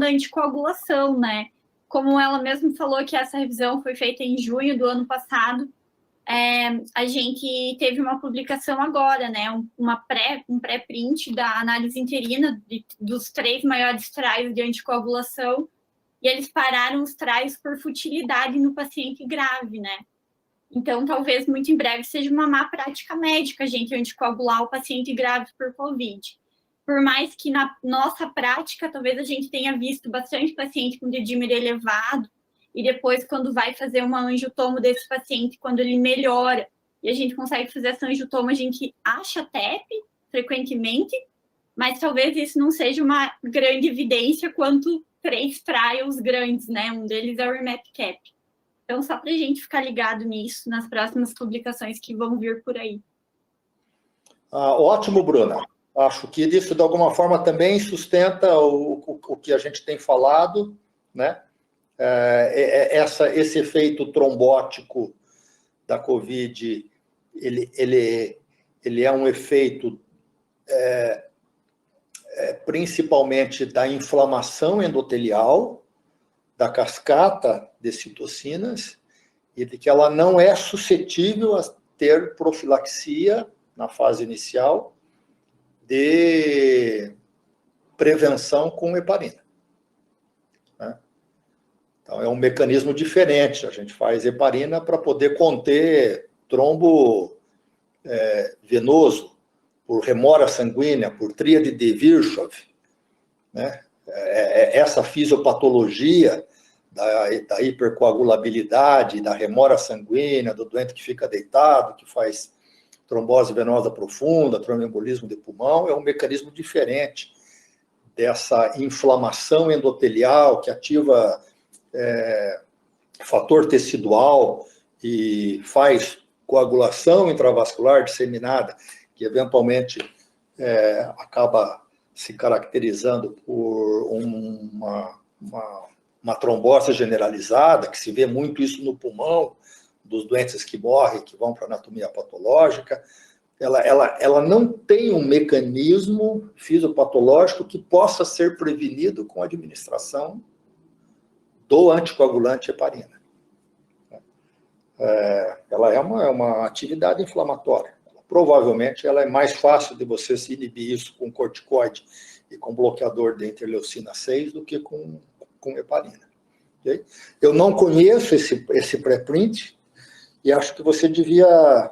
da anticoagulação, né? Como ela mesma falou que essa revisão foi feita em junho do ano passado, a gente teve uma publicação agora, né? Um pré-print da análise interina dos 3 maiores trials de anticoagulação, e eles pararam os trials por futilidade no paciente grave, né? Então, talvez muito em breve seja uma má prática médica a gente anticoagular o paciente grave por Covid. Por mais que na nossa prática, talvez a gente tenha visto bastante paciente com dedímero elevado, e depois, quando vai fazer uma angiotomo desse paciente, quando ele melhora, e a gente consegue fazer essa angiotomo, a gente acha TEP frequentemente, mas talvez isso não seja uma grande evidência quanto 3 trials grandes, né? Um deles é o REMAP-CAP. Então, só para a gente ficar ligado nisso nas próximas publicações que vão vir por aí. Ótimo, Bruna. Acho que isso, de alguma forma, também sustenta o que a gente tem falado, né? Esse efeito trombótico da COVID, ele é um efeito principalmente da inflamação endotelial, da cascata de citocinas, e de que ela não é suscetível a ter profilaxia na fase inicial de prevenção com heparina. Então, é um mecanismo diferente. A gente faz heparina para poder conter trombo venoso, por remora sanguínea, por tríade de Virchow, né? Essa fisiopatologia da hipercoagulabilidade, da remora sanguínea, do doente que fica deitado, que faz trombose venosa profunda, tromboembolismo de pulmão, é um mecanismo diferente dessa inflamação endotelial que ativa fator tecidual e faz coagulação intravascular disseminada, que eventualmente acaba se caracterizando por uma trombose generalizada, que se vê muito isso no pulmão, dos doentes que morrem, que vão para anatomia patológica. Ela não tem um mecanismo fisiopatológico que possa ser prevenido com a administração do anticoagulante heparina. Ela é uma atividade inflamatória. Provavelmente ela é mais fácil de você se inibir isso com corticoide e com bloqueador de interleucina 6 do que com heparina. Okay? Eu não conheço esse pré-print e acho que você devia,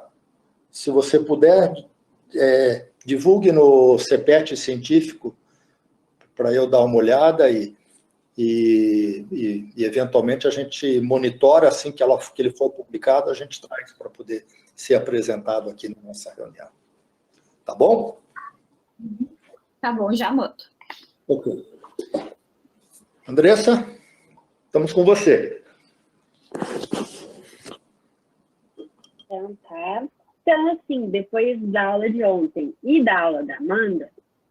se você puder, divulgue no CPET científico para eu dar uma olhada e eventualmente a gente monitora assim que ele for publicado, a gente traz para poder ser apresentado aqui na nossa reunião. Tá bom? Tá bom, já anoto. Ok. Andressa, estamos com você. Então, tá. Então, assim, depois da aula de ontem e da aula da Amanda,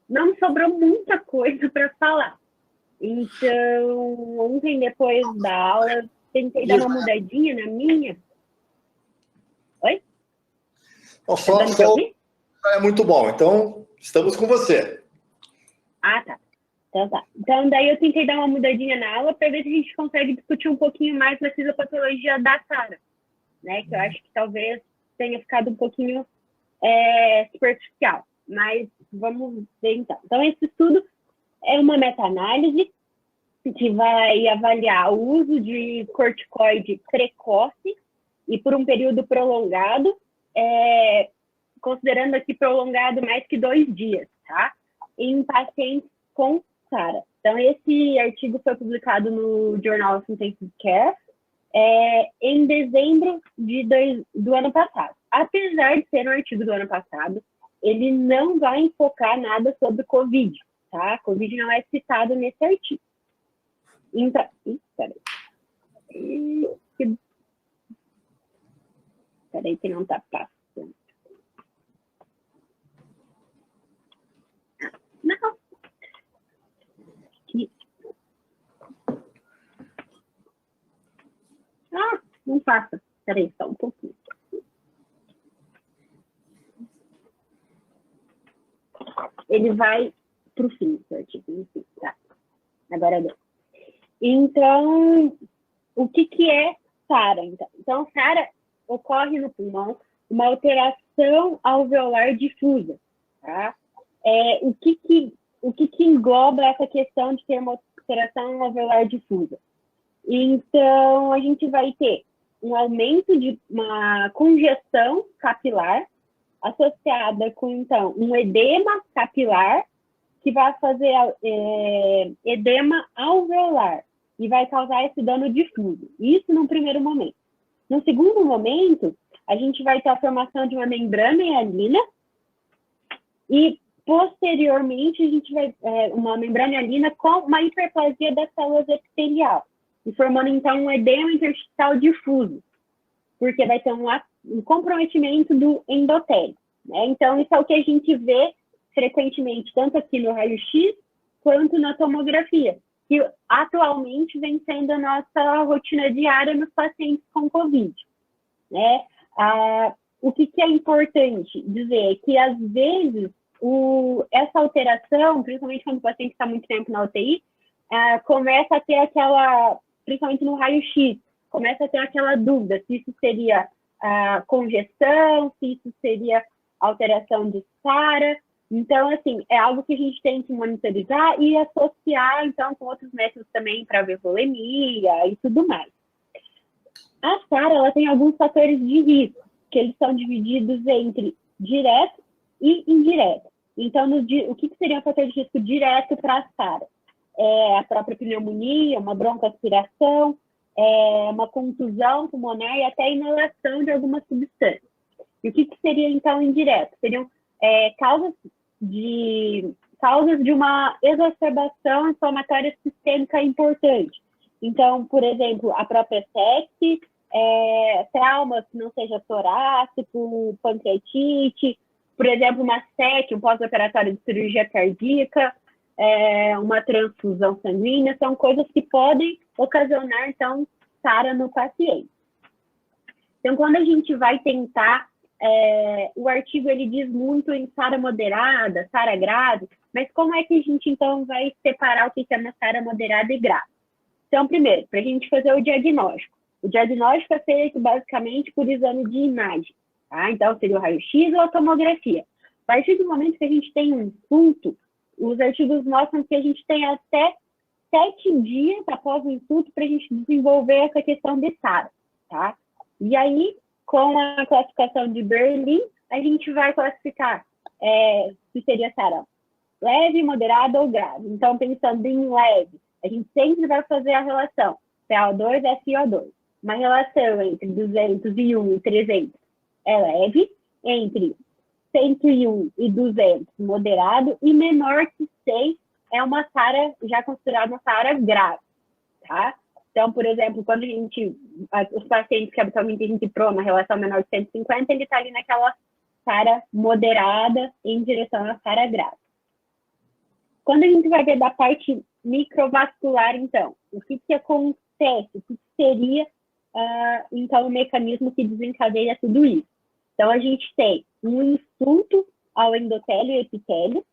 não sobrou muita coisa para falar. Então, ontem, depois da aula, tentei dar uma mudadinha na minha. Oi? Só é muito bom. Então, estamos com você. Ah, tá. Então, tá. Então, daí eu tentei dar uma mudadinha na aula para ver se a gente consegue discutir um pouquinho mais da fisiopatologia da Sara, né? Que eu acho que talvez tenha ficado um pouquinho superficial. Mas vamos ver, então. Então, esse estudo é uma meta-análise que vai avaliar o uso de corticoide precoce e por um período prolongado, considerando aqui prolongado mais que 2 dias, tá? Em pacientes com SARA. Então, esse artigo foi publicado no Journal of Intensive Care em dezembro do ano passado. Apesar de ser um artigo do ano passado, ele não vai enfocar nada sobre Covid, tá? Covid não é citado nesse artigo. Então, peraí que não tá passando. Não. Aqui. Não passa. Peraí, só um pouquinho. Ele vai para o fim, esse artigo. Tá. Agora deu. Então, o que é SARA? Então, SARA ocorre no pulmão uma alteração alveolar difusa, tá? O que engloba essa questão de ter uma alteração alveolar difusa? Então, a gente vai ter um aumento de uma congestão capilar associada com, então, um edema capilar que vai fazer edema alveolar e vai causar esse dano difuso. Isso num primeiro momento. No segundo momento, a gente vai ter a formação de uma membrana hialina e, posteriormente, a gente vai uma membrana hialina com uma hiperplasia das células epitelial, e formando, então, um edema intersticial difuso, porque vai ter um comprometimento do endotélio, né? Então, isso é o que a gente vê frequentemente, tanto aqui no raio-x, quanto na tomografia, que atualmente vem sendo a nossa rotina diária nos pacientes com COVID, né? O que é importante dizer é que, às vezes, essa alteração, principalmente quando o paciente está muito tempo na UTI, começa a ter aquela, principalmente no raio-x, começa a ter aquela dúvida se isso seria congestão, se isso seria alteração de SARA. Então, assim, é algo que a gente tem que monitorizar e associar, então, com outros métodos também para ver volemia e tudo mais. A SARA, ela tem alguns fatores de risco, que eles são divididos entre direto e indireto. Então, o que seria um fator de risco direto para a SARA? A própria pneumonia, uma broncoaspiração, uma contusão pulmonar e até a inalação de algumas substâncias. E o que seria, então, indireto? Seriam causas de uma exacerbação inflamatória sistêmica importante. Então, por exemplo, a própria sepse, traumas que não seja torácico, pancreatite, por exemplo, uma SEC, um pós-operatório de cirurgia cardíaca, uma transfusão sanguínea, são coisas que podem ocasionar, então, SARA no paciente. Então, quando a gente vai tentar, o artigo ele diz muito em SARA moderada, SARA grave, mas como é que a gente, então, vai separar o que é uma SARA moderada e grave? Então, primeiro, para a gente fazer o diagnóstico. O diagnóstico é feito, basicamente, por exame de imagem, tá? Então, seria o raio-x ou a tomografia. A partir do momento que a gente tem um insulto, os artigos mostram que a gente tem até 7 dias após o insulto para a gente desenvolver essa questão de SARA, tá? E aí, com a classificação de Berlin, a gente vai classificar se seria SARA leve, moderada ou grave. Então, pensando em leve, a gente sempre vai fazer a relação PaO2 e FiO2. Uma relação entre 201 e 300 é leve, entre 101 e 200 moderado, e menor que 100 é uma SARA já considerada uma SARA grave, tá? Então, por exemplo, quando os pacientes que habitualmente a gente prova uma relação menor de 150, ele está ali naquela SARA moderada em direção à SARA grave. Quando a gente vai ver da parte microvascular, então, o que acontece? O que seria, então, o mecanismo que desencadeia tudo isso? Então, a gente tem um insulto ao endotélio e epitélio,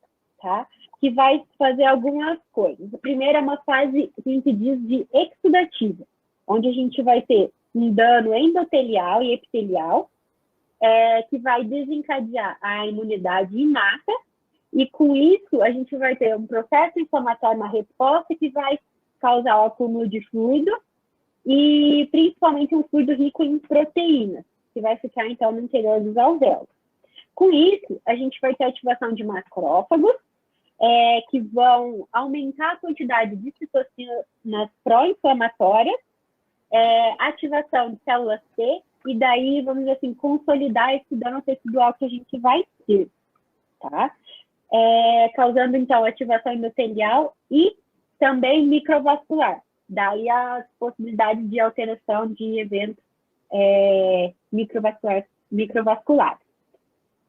tá? Que vai fazer algumas coisas. A primeira é uma fase que a gente diz de exudativa, onde a gente vai ter um dano endotelial e epitelial, que vai desencadear a imunidade inata, e com isso a gente vai ter um processo inflamatório, uma resposta que vai causar o acúmulo de fluido, e principalmente um fluido rico em proteínas, que vai ficar, então, no interior dos alvéolos. Com isso, a gente vai ter a ativação de macrófagos, que vão aumentar a quantidade de citocinas pró-inflamatórias, ativação de células T, e daí, vamos dizer assim, consolidar esse dano tecidual que a gente vai ter, tá? Causando, então, ativação endotelial e também microvascular. Daí as possibilidades de alteração de eventos microvasculares.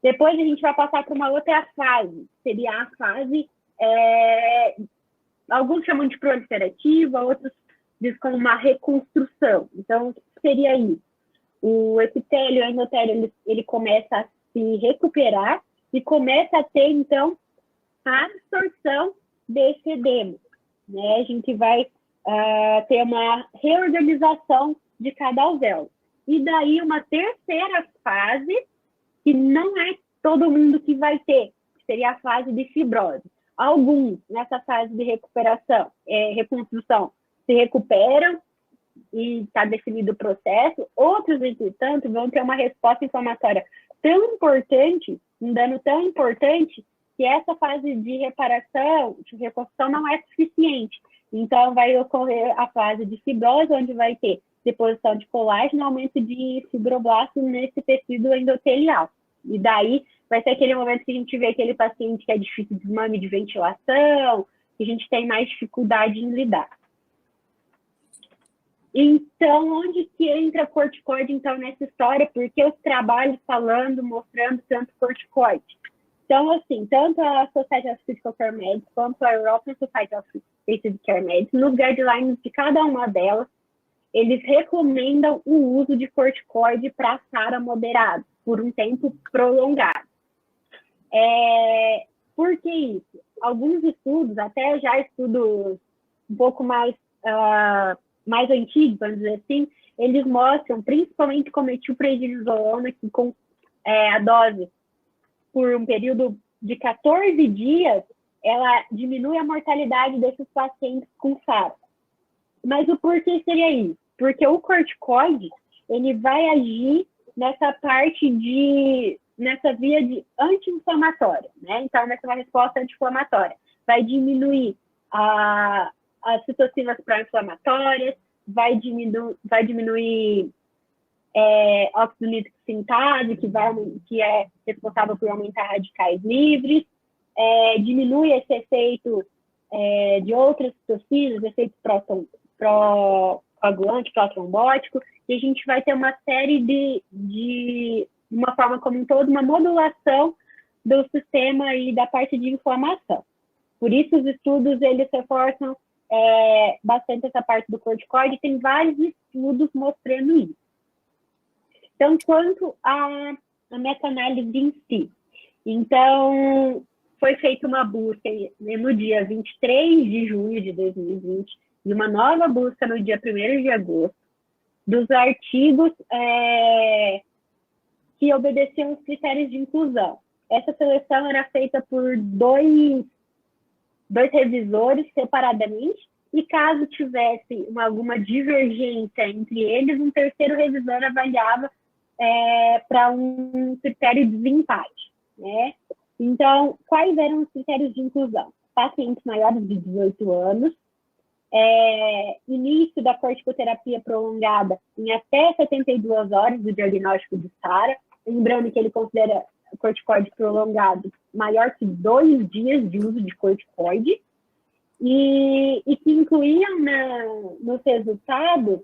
Depois a gente vai passar para uma outra fase, seria a fase, alguns chamam de proliferativa, outros dizem como uma reconstrução. Então, o que seria isso? O epitélio, o endotélio, ele começa a se recuperar e começa a ter, então, a absorção desse edema, né? A gente vai ter uma reorganização de cada alvéolo. E daí uma terceira fase, que não é todo mundo que vai ter, que seria a fase de fibrose. Alguns, nessa fase de recuperação, reconstrução, se recuperam e está definido o processo. Outros, entretanto, vão ter uma resposta inflamatória tão importante, um dano tão importante, que essa fase de reparação, de reconstrução, não é suficiente. Então, vai ocorrer a fase de fibrose, onde vai ter deposição de colágeno, aumento de fibroblastos nesse tecido endotelial. E daí vai ser aquele momento que a gente vê aquele paciente que é difícil de desmame de ventilação, que a gente tem mais dificuldade em lidar. Então, onde que entra corticoide, então, nessa história? Porque os trabalhos falando, mostrando tanto corticoide. Então, assim, tanto a Society of Critical Care Medicine quanto a European Society of Intensive Care Medicine, nos guidelines de cada uma delas, eles recomendam o uso de corticoide para SARA moderado, por um tempo prolongado. Por que isso? Alguns estudos, até já estudos um pouco mais antigos, vamos dizer assim, eles mostram, principalmente com metilprednisolona, que com a dose por um período de 14 dias, ela diminui a mortalidade desses pacientes com SARA. Mas o porquê seria isso? Porque o corticoide, ele vai agir nessa via de anti-inflamatória, né? Então, nessa resposta anti-inflamatória. Vai diminuir as citocinas pró-inflamatórias, vai diminuir óxido nítrico sintase, que é responsável por aumentar radicais livres, diminui esse efeito de outras citocinas, efeito pró-coagulante, pró-trombótico, e a gente vai ter uma série de uma forma como um todo, uma modulação do sistema e da parte de inflamação. Por isso, os estudos, eles reforçam bastante essa parte do corticoide, tem vários estudos mostrando isso. Então, quanto à meta-análise em si, então, foi feita uma busca no dia 23 de junho de 2020 e uma nova busca no dia 1º de agosto dos artigos que obedeciam os critérios de inclusão. Essa seleção era feita por dois revisores separadamente, e caso tivesse alguma divergência entre eles, um terceiro revisor avaliava para um critério de desempate, né? Então, quais eram os critérios de inclusão? Pacientes maiores de 18 anos, início da corticoterapia prolongada em até 72 horas do diagnóstico de SARA, lembrando que ele considera corticoide prolongado maior que 2 dias de uso de corticoide, e que incluíam nos resultados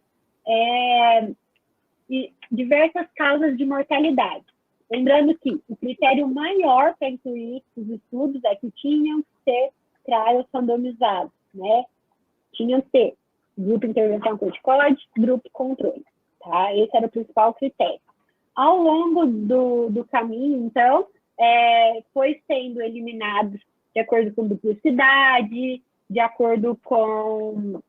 diversas causas de mortalidade. Lembrando que o critério maior para incluir os estudos é que tinham que ser trials randomizados, né? Tinham que ter grupo intervenção corticoide, grupo controle, tá? Esse era o principal critério. Ao longo do caminho, então, foi sendo eliminados de acordo com duplicidade, de acordo com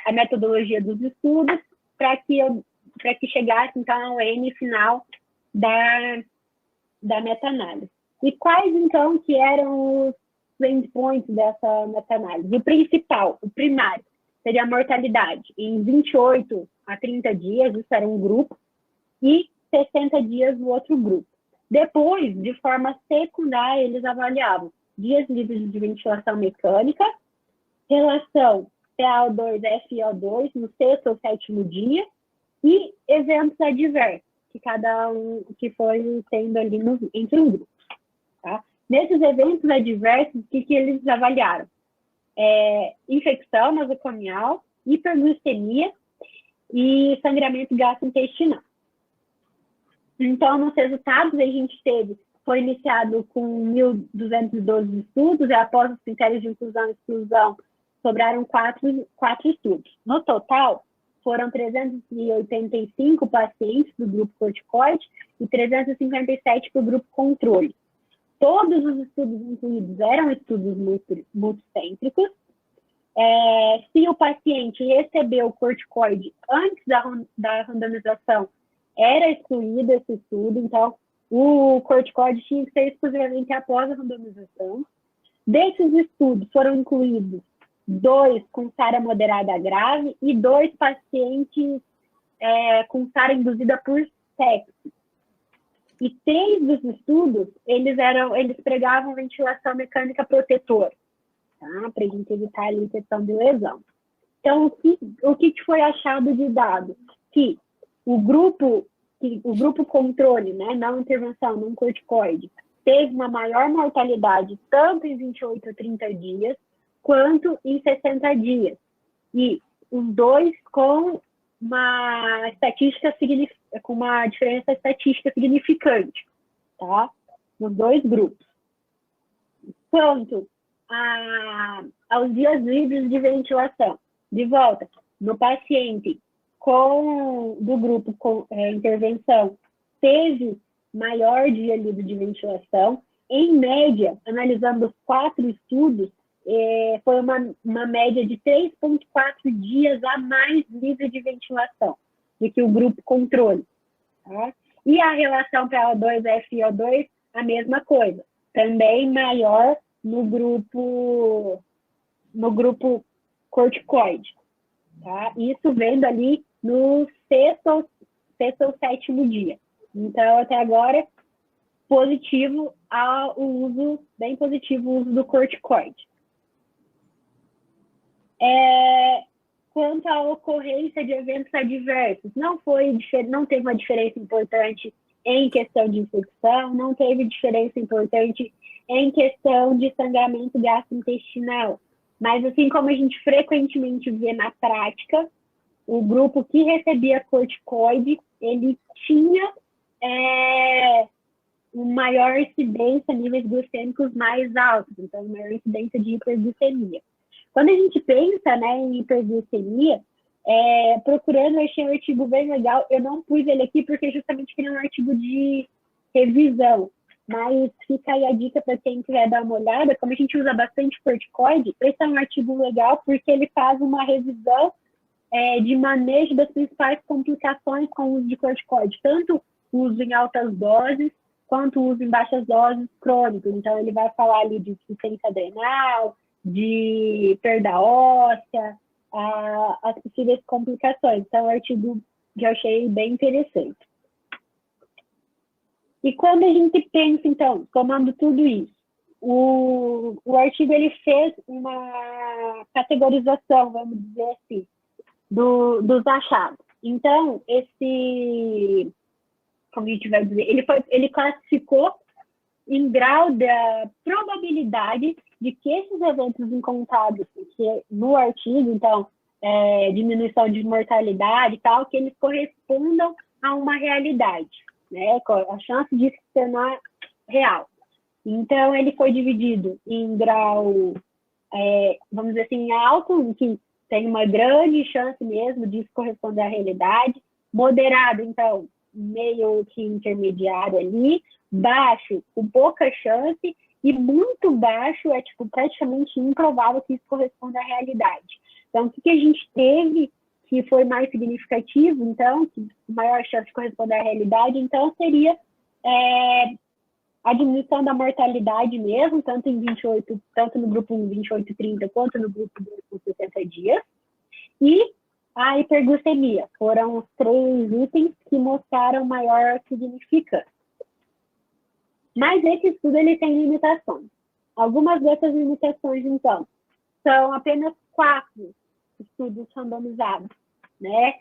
a metodologia dos estudos, para que chegasse, então, ao N final da meta-análise. E quais, então, que eram os endpoints dessa meta-análise? O principal, o primário, seria a mortalidade em 28 a 30 dias, isso era um grupo, e 60 dias o outro grupo. Depois, de forma secundária, eles avaliavam dias livres de ventilação mecânica, relação PaO2-FiO2 no 6º ou 7º dia, e eventos adversos, que cada um que foi tendo ali entre os grupos. Tá? Nesses eventos adversos, o que eles avaliaram? Infecção nosocomial, hiperglicemia e sangramento gastrointestinal. Então, nos resultados, a gente foi iniciado com 1.212 estudos, e após os critérios de inclusão e exclusão, sobraram quatro estudos. No total, foram 385 pacientes do grupo corticoide e 357 para o grupo controle. Todos os estudos incluídos eram estudos multicêntricos. Se o paciente recebeu o corticoide antes da randomização, era excluído esse estudo, então o corticoide tinha que ser exclusivamente após a randomização. Desses estudos foram incluídos 2 com SARA moderada grave e 2 pacientes com SARA induzida por sepsis. E 3 dos estudos, eles pregavam ventilação mecânica protetora, tá? Para a gente evitar a infecção de lesão. Então, o que foi achado de dado? Que o grupo controle, né, não intervenção, não corticoide, teve uma maior mortalidade tanto em 28 a 30 dias, quanto em 60 dias. E os 2 com uma diferença estatística significante, tá? Nos 2 grupos. Quanto aos dias livres de ventilação, de volta, no paciente do grupo com intervenção, teve maior dia livre de ventilação. Em média, analisando os 4 estudos, foi uma média de 3,4 dias a mais livre de ventilação do que o grupo controle. Tá? E a relação PaO2 FiO2, a mesma coisa, também maior no grupo corticoide. Tá? Isso vendo ali no sexto ou 7º dia. Então, até agora, positivo bem positivo o uso do corticoide. Quanto à ocorrência de eventos adversos, não teve uma diferença importante em questão de infecção, não teve diferença importante em questão de sangramento gastrointestinal. Mas, assim como a gente frequentemente vê na prática, o grupo que recebia corticoide, ele tinha uma maior incidência, níveis glicêmicos mais altos, então, maior incidência de hiperglicemia. Quando a gente pensa, né, em hiperglicemia, procurando, eu achei um artigo bem legal, eu não pus ele aqui porque justamente ele é um artigo de revisão, mas fica aí a dica para quem quiser dar uma olhada, como a gente usa bastante corticoide, esse é um artigo legal porque ele faz uma revisão de manejo das principais complicações com o uso de corticoide, tanto o uso em altas doses, quanto o uso em baixas doses crônicos. Então, ele vai falar ali de insuficiência adrenal, de perda óssea, as possíveis complicações. Então, é um artigo que eu achei bem interessante. E quando a gente pensa, então, tomando tudo isso, o artigo ele fez uma categorização, vamos dizer assim, dos achados. Então, como a gente vai dizer, ele classificou em grau da probabilidade de que esses eventos encontrados no artigo, então, diminuição de mortalidade e tal, que eles correspondam a uma realidade, né? A chance de se tornar real. Então, ele foi dividido em grau, vamos dizer assim, alto, em que tem uma grande chance mesmo de corresponder à realidade, moderado, então, meio que intermediário ali, baixo, com pouca chance, e muito baixo é, tipo, praticamente improvável que isso corresponda à realidade. Então, o que a gente teve que foi mais significativo, então, que maior chance de corresponder à realidade, então, seria a diminuição da mortalidade mesmo, tanto no grupo 1, 28 e 30, quanto no grupo 2, com 60 dias, e a hiperglicemia. Foram os 3 itens que mostraram maior significância. Mas esse estudo ele tem limitações. Algumas dessas limitações, então, são apenas 4 estudos randomizados, né?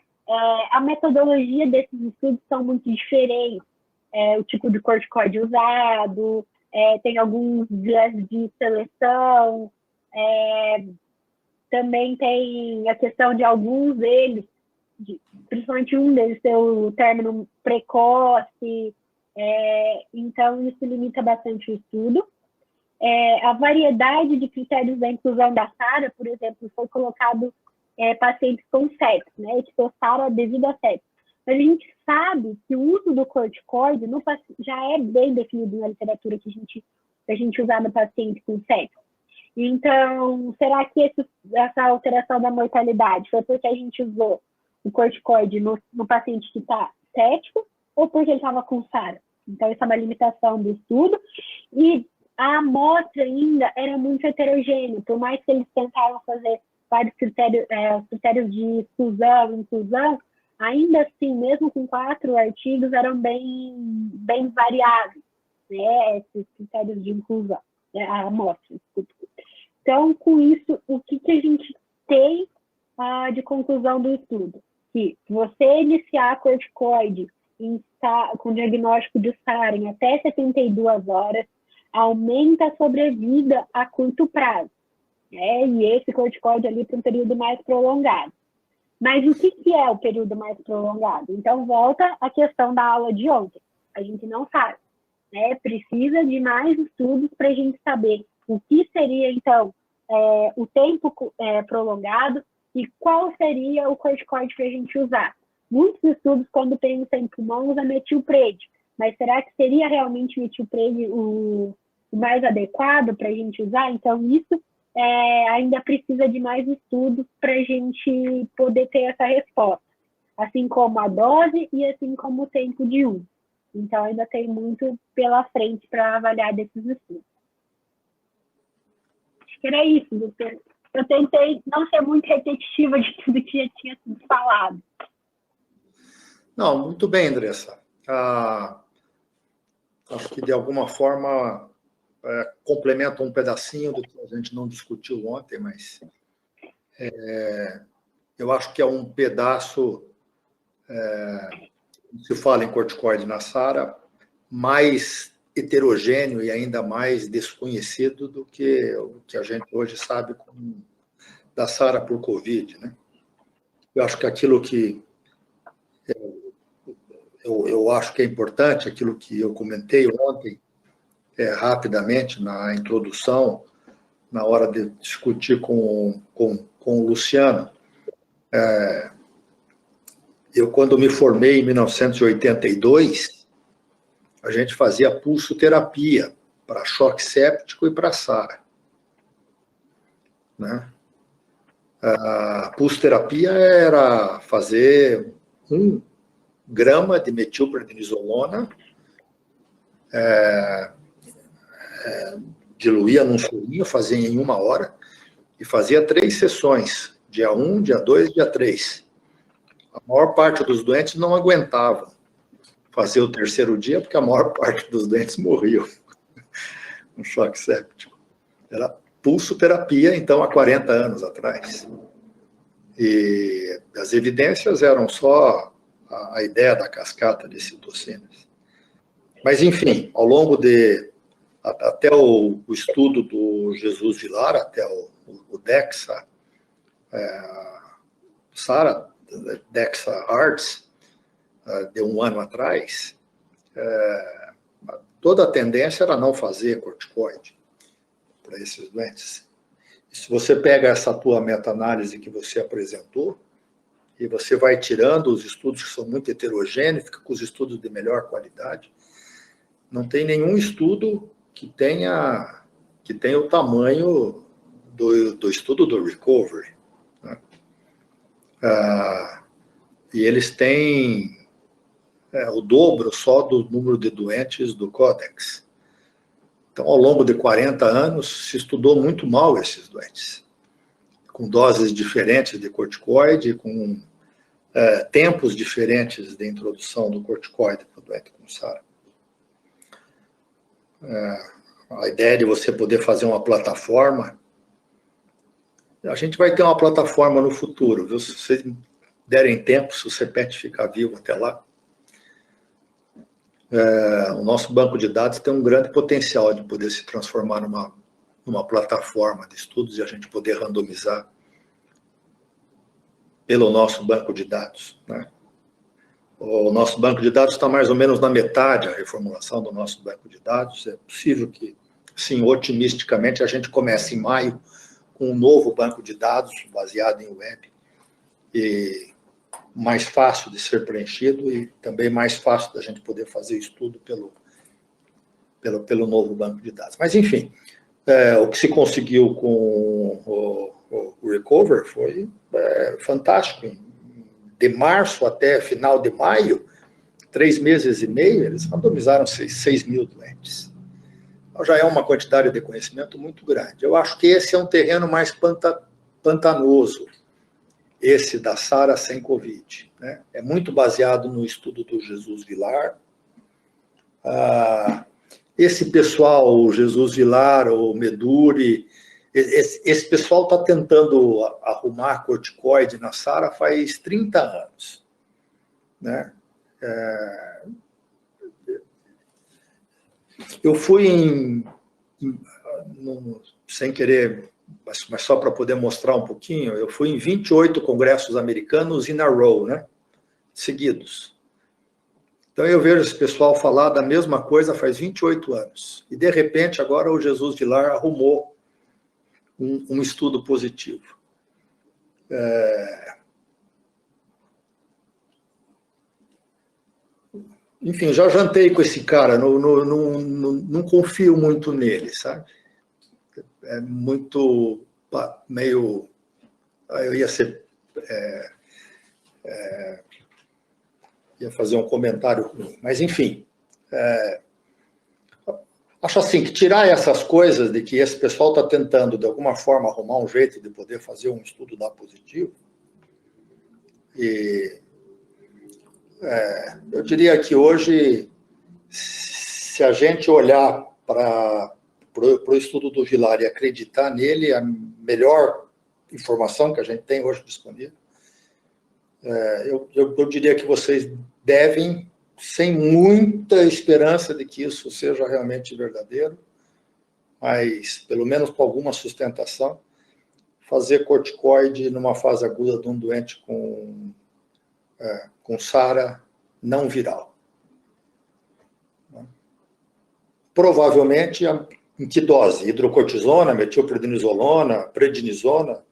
A metodologia desses estudos são muito diferentes. O tipo de corticoide usado, tem alguns viés de seleção, também tem a questão de alguns deles, principalmente um deles ter o término precoce, então isso limita bastante o estudo. A variedade de critérios da inclusão da SARA, por exemplo, foi colocado pacientes com sepsis, né, que foi SARA devido a sepsis. Mas a gente sabe que o uso do corticoide já é bem definido na literatura que a gente usar no paciente com sepsis. Então, será que essa alteração da mortalidade foi porque a gente usou o corticoide no paciente que está cético ou porque ele estava com SARA? Então, essa é uma limitação do estudo. E a amostra ainda era muito heterogênea, por mais que eles tentavam fazer vários critérios de exclusão, inclusão, ainda assim, mesmo com 4 artigos, eram bem variáveis, né, esses critérios de inclusão, né, a amostra. Então, com isso, o que a gente tem de conclusão do estudo? Que você iniciar corticoide com diagnóstico de SARA em até 72 horas, aumenta a sobrevida a curto prazo, né? E esse corticoide ali para um período mais prolongado. Mas o que é o período mais prolongado? Então, volta a questão da aula de ontem. A gente não sabe, né? Precisa de mais estudos para a gente saber o que seria, então, o tempo prolongado e qual seria o corticoide para a gente usar. Muitos estudos, quando pensam em pulmão, usam metilpred. Mas será que seria realmente metilpred o mais adequado para a gente usar? Então, isso ainda precisa de mais estudos para a gente poder ter essa resposta. Assim como a dose e assim como o tempo de uso. Então, ainda tem muito pela frente para avaliar desses estudos. Acho que era isso, doutor. Eu tentei não ser muito repetitiva de tudo que já tinha sido falado. Não, muito bem, Andressa. Acho que, de alguma forma, complementa um pedacinho do que a gente não discutiu ontem, mas eu acho que é um pedaço, se fala em corticoide na SARA, mais heterogêneo e ainda mais desconhecido do que o que a gente hoje sabe da SARA por Covid, né? Eu acho que aquilo que eu acho que é importante, aquilo que eu comentei ontem, rapidamente, na introdução, na hora de discutir com o Luciano. Eu, quando me formei em 1982, a gente fazia pulsoterapia para choque séptico e para SARA, né? A pulsoterapia era fazer 1 grama de metilprednisolona, diluía num sorinho, fazia em 1 hora, e fazia 3 sessões, dia 1, dia 2, dia 3. A maior parte dos doentes não aguentava fazer o 3º dia, porque a maior parte dos doentes morriam no choque séptico. Era pulsoterapia, então, há 40 anos atrás. E as evidências eram só a ideia da cascata de citocinas. Mas, enfim, ao longo até o estudo do Jesus Vilar, até o DEXA, SARA, DEXA Arts, de 1 ano atrás, toda a tendência era não fazer corticoide para esses doentes. E se você pega essa tua meta-análise que você apresentou, e você vai tirando os estudos que são muito heterogêneos, fica com os estudos de melhor qualidade, não tem nenhum estudo que tenha o tamanho do estudo do Recovery, né? E eles têm o dobro só do número de doentes do Codex. Então, ao longo de 40 anos, se estudou muito mal esses doentes, com doses diferentes de corticoide, com tempos diferentes de introdução do corticoide para o doente com SARA. A ideia de você poder fazer uma plataforma, a gente vai ter uma plataforma no futuro, viu? Se vocês derem tempo, se o CPET ficar vivo até lá, o nosso banco de dados tem um grande potencial de poder se transformar numa plataforma de estudos e a gente poder randomizar pelo nosso banco de dados, né? O nosso banco de dados está mais ou menos na metade, a reformulação do nosso banco de dados. É possível que, sim, otimisticamente, a gente comece em maio com um novo banco de dados baseado em web, e mais fácil de ser preenchido e também mais fácil da gente poder fazer estudo pelo novo banco de dados. Mas, enfim, O que se conseguiu com o Recover foi fantástico. De março até final de maio, 3 meses e meio, eles randomizaram 6 mil doentes. Então, já é uma quantidade de conhecimento muito grande. Eu acho que esse é um terreno mais pantanoso, esse da SARA sem Covid, né? É muito baseado no estudo do Jesus Vilar. Esse pessoal, o Jesus Vilar, o Meduri, esse pessoal está tentando arrumar corticoide na SARA faz 30 anos, né? Eu fui sem querer, mas só para poder mostrar um pouquinho, eu fui em 28 congressos americanos in a row, né? Seguidos. Então, eu vejo esse pessoal falar da mesma coisa faz 28 anos. E, de repente, agora o Jesus Vilar arrumou um estudo positivo. Enfim, já jantei com esse cara, não confio muito nele, sabe? É muito, meio... Eu ia ser... ia fazer um comentário ruim, mas enfim, acho assim, que tirar essas coisas de que esse pessoal está tentando, de alguma forma, arrumar um jeito de poder fazer um estudo dar positivo, e eu diria que hoje, se a gente olhar para o estudo do Vilar e acreditar nele, a melhor informação que a gente tem hoje disponível, eu diria que vocês devem, sem muita esperança de que isso seja realmente verdadeiro, mas pelo menos com alguma sustentação, fazer corticoide numa fase aguda de um doente com SARA não viral. Provavelmente, em que dose? Hidrocortisona, metilprednisolona, prednisona?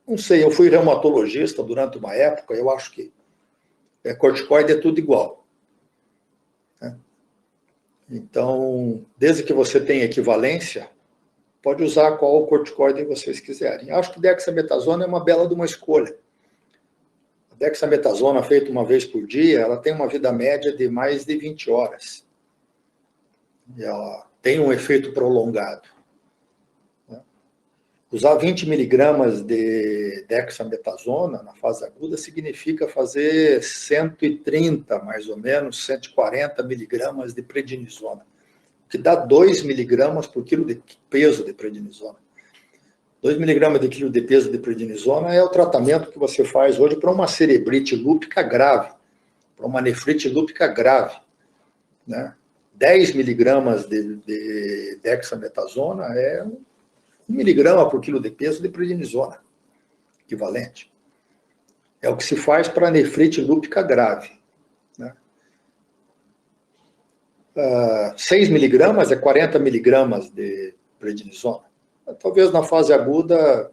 Não sei, eu fui reumatologista durante uma época, eu acho que corticoide é tudo igual. Né? Então, desde que você tenha equivalência, pode usar qual corticoide vocês quiserem. Acho que dexametasona é uma bela de uma escolha. A dexametasona, feita uma vez por dia, ela tem uma vida média de mais de 20 horas. E ela tem um efeito prolongado. Usar 20 miligramas de dexametasona na fase aguda significa fazer 130, mais ou menos, 140 miligramas de prednisona, que dá 2 miligramas por quilo de peso de prednisona. 2 miligramas de quilo de peso de prednisona é o tratamento que você faz hoje para uma cerebrite lúpica grave, para uma nefrite lúpica grave, né? 10 miligramas de dexametasona é 1 miligrama por quilo de peso de prednisona, equivalente. É o que se faz para nefrite lúpica grave. Né? 6 miligramas é 40 miligramas de prednisona. Talvez na fase aguda,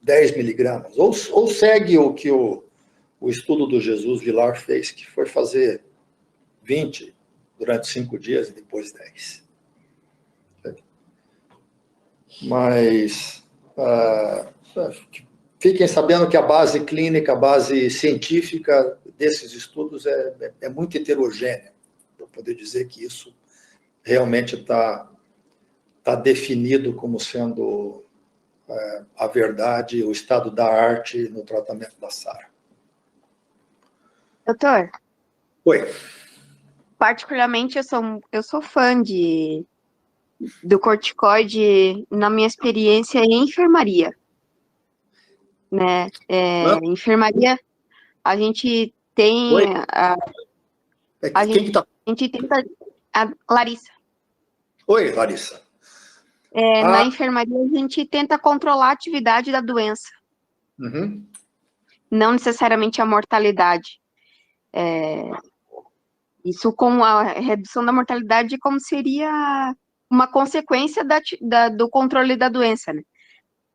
10 miligramas. Ou segue o que o estudo do Jesus Vilar fez, que foi fazer 20 durante 5 dias e depois 10. Mas fiquem sabendo que a base clínica, a base científica desses estudos é muito heterogênea, para poder dizer que isso realmente está definido como sendo a verdade, o estado da arte no tratamento da SARA. Doutor? Oi. Particularmente, eu sou fã do corticoide na minha experiência em enfermaria. Né? Enfermaria, a gente tem... Oi? A Quem que tá? gente tenta... A Larissa. Oi, Larissa. Na enfermaria, a gente tenta controlar a atividade da doença. Uhum. Não necessariamente a mortalidade. Isso com a redução da mortalidade como seria uma consequência do controle da doença, né?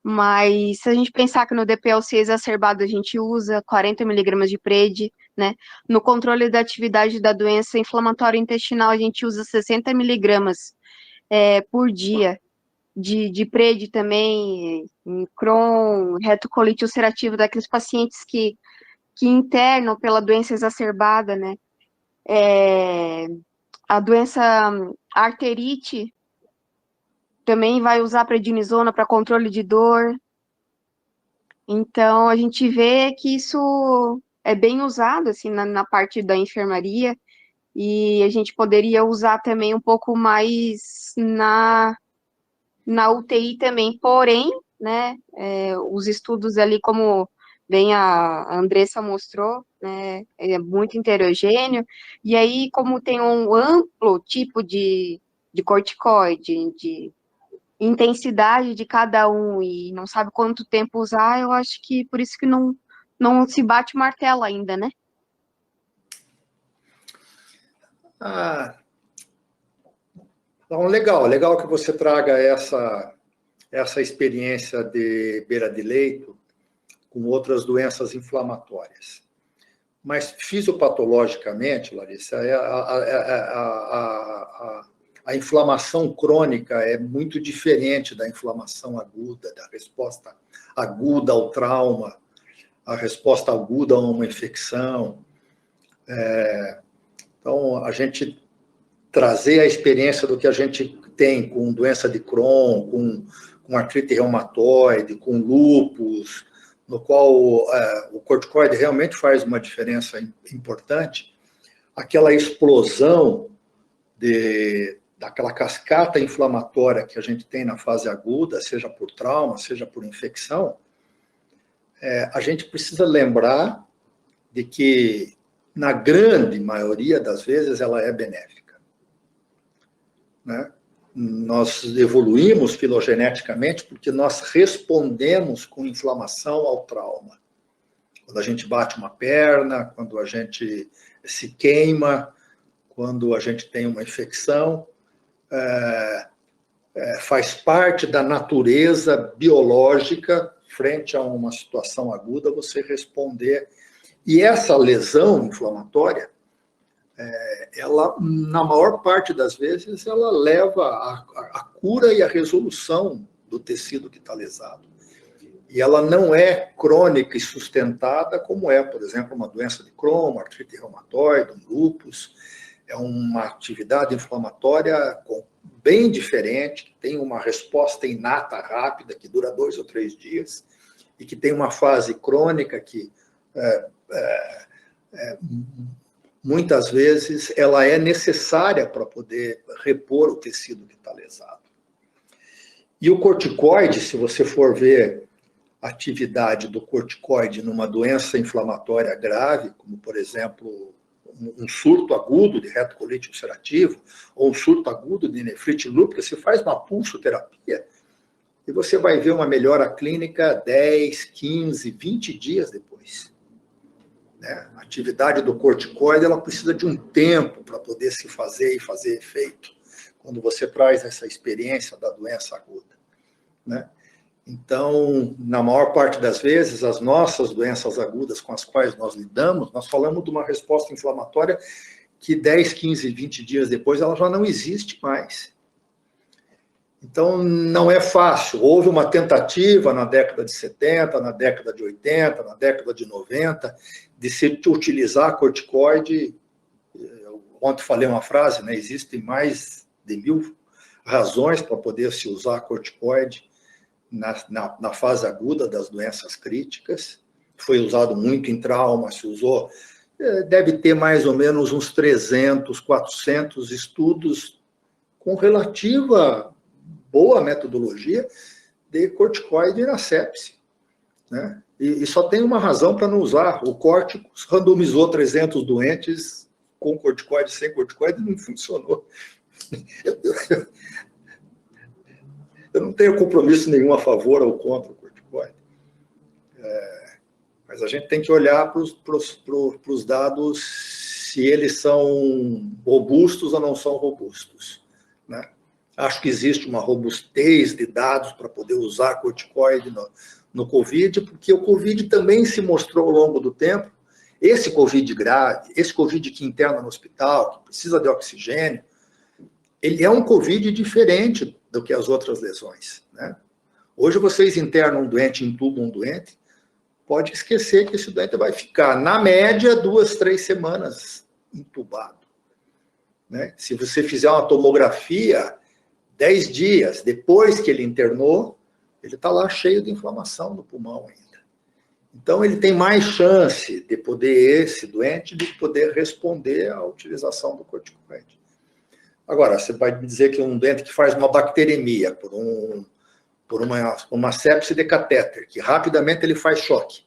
Mas se a gente pensar que no DPLC exacerbado a gente usa 40 miligramas de PRED, né? No controle da atividade da doença inflamatória intestinal a gente usa 60 miligramas por dia, de PRED também, em Crohn, retocolite ulcerativa, daqueles pacientes que internam pela doença exacerbada, né? A doença arterite também vai usar prednisona para controle de dor. Então, a gente vê que isso é bem usado, assim, na parte da enfermaria, e a gente poderia usar também um pouco mais na UTI também, porém, né, os estudos ali, como bem a Andressa mostrou, né, é muito heterogêneo, e aí, como tem um amplo tipo de corticoide, de intensidade de cada um, e não sabe quanto tempo usar, eu acho que por isso que não se bate o martelo ainda, né? Então, legal que você traga essa experiência de beira de leito com outras doenças inflamatórias. Mas, fisiopatologicamente, Larissa, a inflamação crônica é muito diferente da inflamação aguda, da resposta aguda ao trauma, a resposta aguda a uma infecção. Então, a gente trazer a experiência do que a gente tem com doença de Crohn, com artrite reumatoide, com lúpus, no qual o corticoide realmente faz uma diferença importante, aquela explosão daquela cascata inflamatória que a gente tem na fase aguda, seja por trauma, seja por infecção, a gente precisa lembrar de que, na grande maioria das vezes, ela é benéfica. Né? Nós evoluímos filogeneticamente porque nós respondemos com inflamação ao trauma. Quando a gente bate uma perna, quando a gente se queima, quando a gente tem uma infecção, faz parte da natureza biológica, frente a uma situação aguda, você responder. E essa lesão inflamatória, ela, na maior parte das vezes, ela leva à cura e à resolução do tecido que está lesado. E ela não é crônica e sustentada como por exemplo, uma doença de Crohn, uma artrite reumatoide, um lúpus. É uma atividade inflamatória bem diferente, que tem uma resposta inata rápida, que dura 2 ou 3 dias, e que tem uma fase crônica que, muitas vezes, ela é necessária para poder repor o tecido que está lesado. E o corticoide, se você for ver a atividade do corticoide numa doença inflamatória grave, como, por exemplo, um surto agudo de retocolite ulcerativo, ou um surto agudo de nefrite lúpica, você faz uma pulsoterapia e você vai ver uma melhora clínica 10, 15, 20 dias depois. A atividade do corticoide, ela precisa de um tempo para poder se fazer e fazer efeito, quando você traz essa experiência da doença aguda. Então, na maior parte das vezes, as nossas doenças agudas com as quais nós lidamos, nós falamos de uma resposta inflamatória que 10, 15, 20 dias depois, ela já não existe mais. Então, não é fácil. Houve uma tentativa na década de 70, na década de 80, na década de 90, de se utilizar corticoide. Ontem falei uma frase, existem mais de 1000 razões para poder se usar corticoide na fase aguda das doenças críticas. Foi usado muito em trauma, se usou. Deve ter mais ou menos uns 300, 400 estudos com relativa boa metodologia de corticoide na sepse. E só tem uma razão para não usar. O Córticos randomizou 300 doentes com corticoide, sem corticoide, e não funcionou. Eu não tenho compromisso nenhum a favor ou contra o corticoide. Mas a gente tem que olhar para os dados, se eles são robustos ou não são robustos. Acho que existe uma robustez de dados para poder usar corticoide no Covid, porque o Covid também se mostrou ao longo do tempo, esse Covid grave, esse Covid que interna no hospital, que precisa de oxigênio, ele é um COVID diferente do que as outras lesões, né? Hoje vocês internam um doente, intubam um doente, pode esquecer que esse doente vai ficar, na média, 2, 3 semanas entubado, né? Se você fizer uma tomografia, 10 dias depois que ele internou, ele está lá cheio de inflamação no pulmão ainda. Então, ele tem mais chance de poder, esse doente, de poder responder à utilização do corticoide. Agora, você vai me dizer que um doente que faz uma bacteremia por uma sepse de catéter, que rapidamente ele faz choque,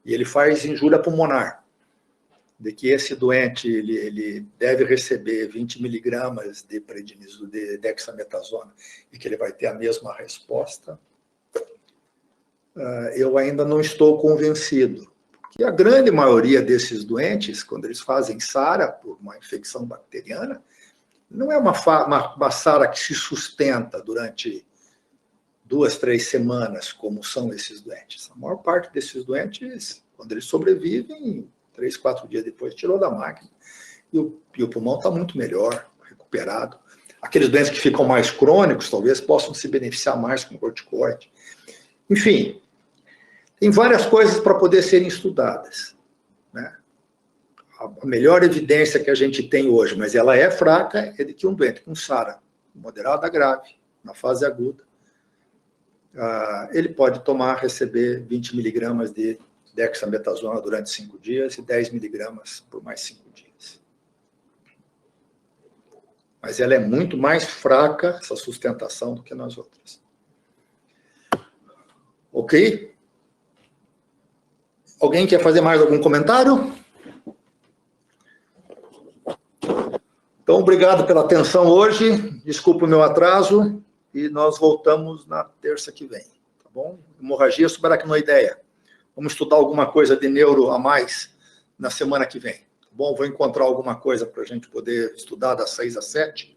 e ele faz injúria pulmonar, de que esse doente ele deve receber 20 miligramas de prednisona, de dexametasona, e que ele vai ter a mesma resposta, eu ainda não estou convencido. Porque a grande maioria desses doentes, quando eles fazem SARA por uma infecção bacteriana, não é uma SARA que se sustenta durante 2, 3 semanas, como são esses doentes. A maior parte desses doentes, quando eles sobrevivem, 3, 4 dias depois, tirou da máquina. E o pulmão está muito melhor, recuperado. Aqueles doentes que ficam mais crônicos, talvez possam se beneficiar mais com o corticoide. Enfim, tem várias coisas para poder serem estudadas, né? A melhor evidência que a gente tem hoje, mas ela é fraca, é de que um doente com SARA moderada a grave, na fase aguda, ele pode receber 20 miligramas de dexametasona durante 5 dias e 10 miligramas por mais 5 dias. Mas ela é muito mais fraca, essa sustentação, do que nas outras. Ok? Alguém quer fazer mais algum comentário? Então, obrigado pela atenção hoje. Desculpa o meu atraso. E nós voltamos na terça que vem. Tá bom? Hemorragia subaracnoideia. Vamos estudar alguma coisa de neuro a mais na semana que vem. Tá bom? Vou encontrar alguma coisa para a gente poder estudar das 6 às 7.